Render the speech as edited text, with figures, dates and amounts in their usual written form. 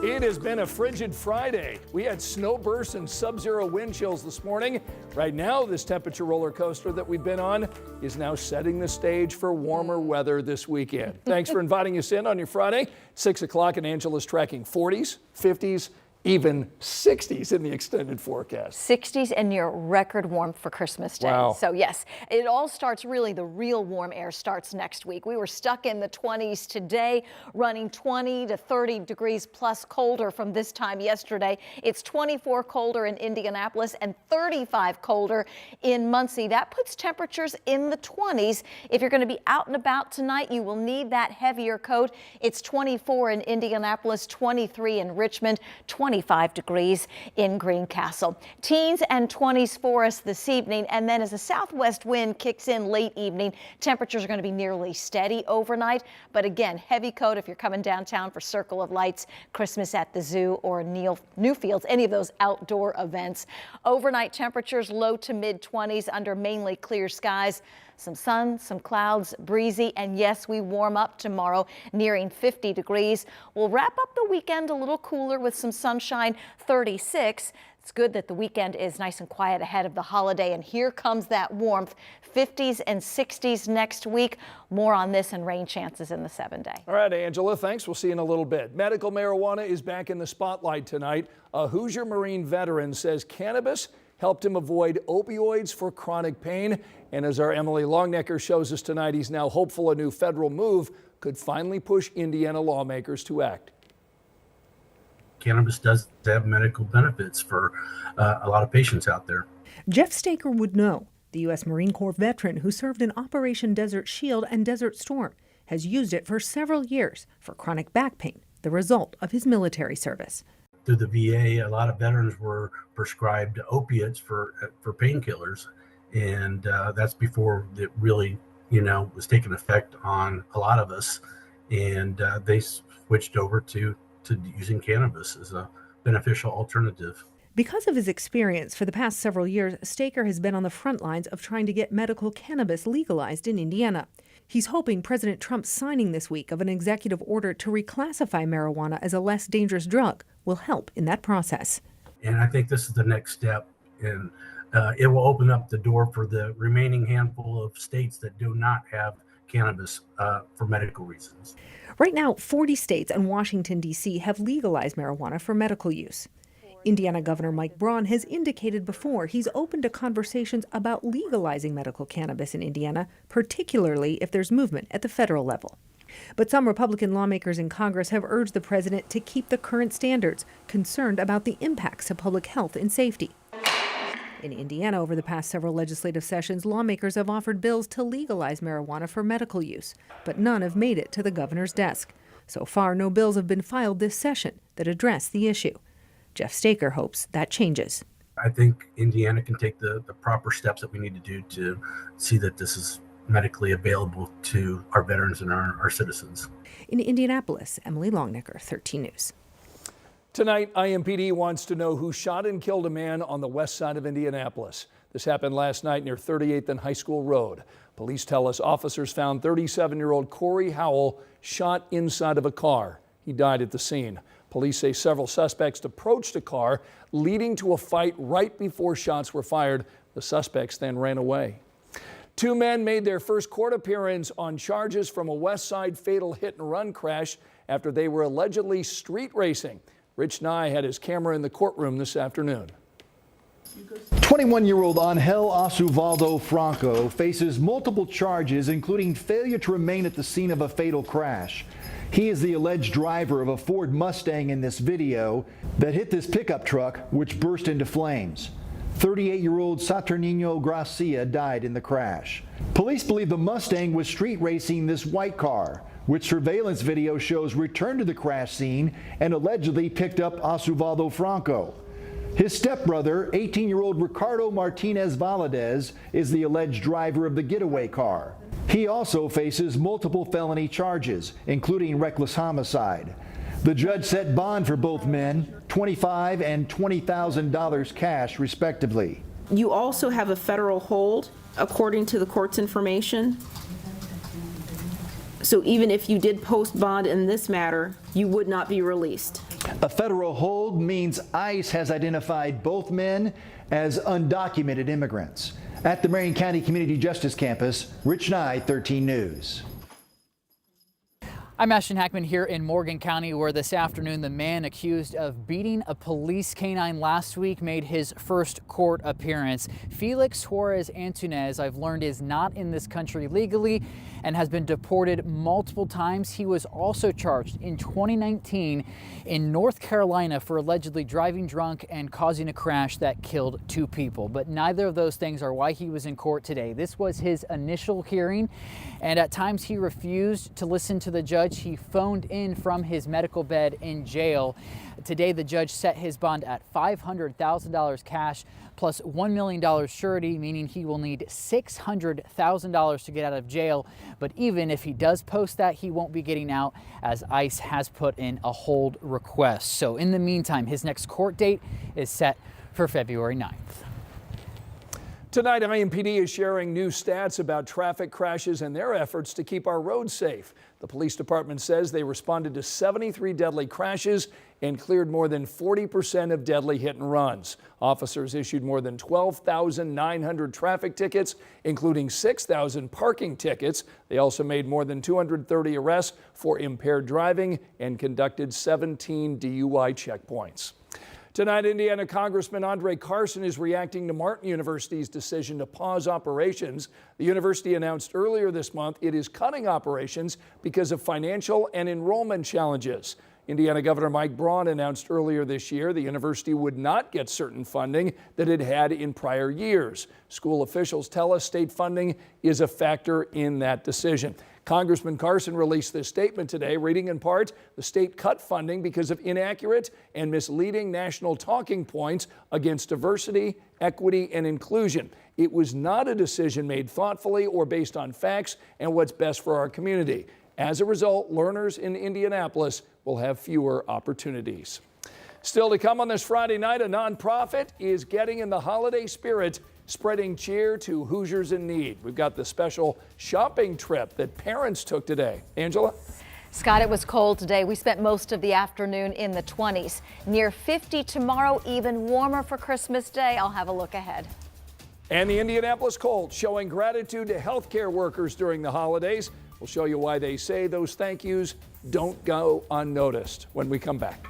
It has been a frigid Friday. We had snow bursts and sub-zero wind chills this morning. Right now, this temperature roller coaster that we've been on is now setting the stage for warmer weather this weekend. Thanks for inviting us in on your Friday. 6 o'clock and Angela's tracking 40s, 50s, even 60s in the extended forecast. 60s and near record warmth for Christmas Day. Wow. So yes, it all starts, really the real warm air starts next week. We were stuck in the 20s today, running 20 to 30 degrees plus colder from this time yesterday. It's 24 colder in Indianapolis and 35 colder in Muncie. That puts temperatures in the 20s. If you're going to be out and about tonight, you will need that heavier coat. It's 24 in Indianapolis, 23 in Richmond, 25 degrees in Greencastle. Teens and 20s for us this evening, and then as the southwest wind kicks in late evening, temperatures are going to be nearly steady overnight. But again, heavy coat if you're coming downtown for Circle of Lights, Christmas at the Zoo, or Newfields, any of those outdoor events. Overnight temperatures low to mid 20s under mainly clear skies. Some sun, some clouds, breezy, and yes, we warm up tomorrow, nearing 50 degrees. We'll wrap up the weekend a little cooler with some sunshine, 36. It's good that the weekend is nice and quiet ahead of the holiday, and here comes that warmth, 50s and 60s next week. More on this and rain chances in the 7-day. All right, Angela, thanks. We'll see you in a little bit. Medical marijuana is back in the spotlight tonight. A Hoosier Marine veteran says cannabis helped him avoid opioids for chronic pain. And as our Emily Longnecker shows us tonight, he's now hopeful a new federal move could finally push Indiana lawmakers to act. Cannabis does have medical benefits for a lot of patients out there. Jeff Staker would know. The U.S. Marine Corps veteran who served in Operation Desert Shield and Desert Storm has used it for several years for chronic back pain, the result of his military service. Through the VA, a lot of veterans were prescribed opiates for painkillers, and that's before it really, was taking effect on a lot of us. And they switched over to using cannabis as a beneficial alternative. Because of his experience for the past several years, Staker has been on the front lines of trying to get medical cannabis legalized in Indiana. He's hoping President Trump's signing this week of an executive order to reclassify marijuana as a less dangerous drug will help in that process. And I think this is the next step, and it will open up the door for the remaining handful of states that do not have cannabis for medical reasons. Right now, 40 states and Washington, D.C. have legalized marijuana for medical use. Indiana Governor Mike Braun has indicated before he's open to conversations about legalizing medical cannabis in Indiana, particularly if there's movement at the federal level. But some Republican lawmakers in Congress have urged the president to keep the current standards, concerned about the impacts to public health and safety. In Indiana, over the past several legislative sessions, lawmakers have offered bills to legalize marijuana for medical use, but none have made it to the governor's desk. So far, no bills have been filed this session that address the issue. Jeff Staker hopes that changes. I think Indiana can take the proper steps that we need to do to see that this is medically available to our veterans and our citizens. In Indianapolis, Emily Longnecker, 13 News. Tonight, IMPD wants to know who shot and killed a man on the west side of Indianapolis. This happened last night near 38th and High School Road. Police tell us officers found 37-year-old Corey Howell shot inside of a car. He died at the scene. Police say several suspects approached a car, leading to a fight right before shots were fired. The suspects then ran away. Two men made their first court appearance on charges from a West Side fatal hit-and-run crash after they were allegedly street racing. Rich Nye had his camera in the courtroom this afternoon. 21-year-old Angel Asuvaldo Franco faces multiple charges, including failure to remain at the scene of a fatal crash. He is the alleged driver of a Ford Mustang in this video that hit this pickup truck, which burst into flames. 38-year-old Saturnino Gracia died in the crash. Police believe the Mustang was street racing this white car, which surveillance video shows returned to the crash scene and allegedly picked up Asuvaldo Franco. His stepbrother, 18-year-old Ricardo Martinez Valadez, is the alleged driver of the getaway car. He also faces multiple felony charges, including reckless homicide. The judge set bond for both men, $25,000 and $20,000 cash, respectively. You also have a federal hold, according to the court's information. So even if you did post bond in this matter, you would not be released. A federal hold means ICE has identified both men as undocumented immigrants. At the Marion County Community Justice Campus, Rich Nye, 13 News. I'm Ashton Hackman here in Morgan County, where this afternoon the man accused of beating a police canine last week made his first court appearance. Felix Juarez Antunez, I've learned, is not in this country legally and has been deported multiple times. He was also charged in 2019 in North Carolina for allegedly driving drunk and causing a crash that killed 2 people. But neither of those things are why he was in court today. This was his initial hearing, and at times he refused to listen to the judge. He phoned in from his medical bed in jail. Today, the judge set his bond at $500,000 cash plus $1 million surety, meaning he will need $600,000 to get out of jail. But even if he does post that, he won't be getting out, as ICE has put in a hold request. So in the meantime, his next court date is set for February 9th. Tonight, IMPD is sharing new stats about traffic crashes and their efforts to keep our roads safe. The police department says they responded to 73 deadly crashes and cleared more than 40% of deadly hit and runs. Officers issued more than 12,900 traffic tickets, including 6,000 parking tickets. They also made more than 230 arrests for impaired driving and conducted 17 DUI checkpoints. Tonight, Indiana Congressman Andre Carson is reacting to Martin University's decision to pause operations. The university announced earlier this month it is cutting operations because of financial and enrollment challenges. Indiana Governor Mike Braun announced earlier this year the university would not get certain funding that it had in prior years. School officials tell us state funding is a factor in that decision. Congressman Carson released this statement today, reading in part, the state cut funding because of inaccurate and misleading national talking points against diversity, equity, and inclusion. It was not a decision made thoughtfully or based on facts and what's best for our community. As a result, learners in Indianapolis will have fewer opportunities. Still to come on this Friday night, a nonprofit is getting in the holiday spirit, spreading cheer to Hoosiers in need. We've got the special shopping trip that parents took today. Angela? Scott, it was cold today. We spent most of the afternoon in the 20s. Near 50 tomorrow, even warmer for Christmas Day. I'll have a look ahead. And the Indianapolis Colts showing gratitude to healthcare workers during the holidays. We'll show you why they say those thank yous don't go unnoticed when we come back.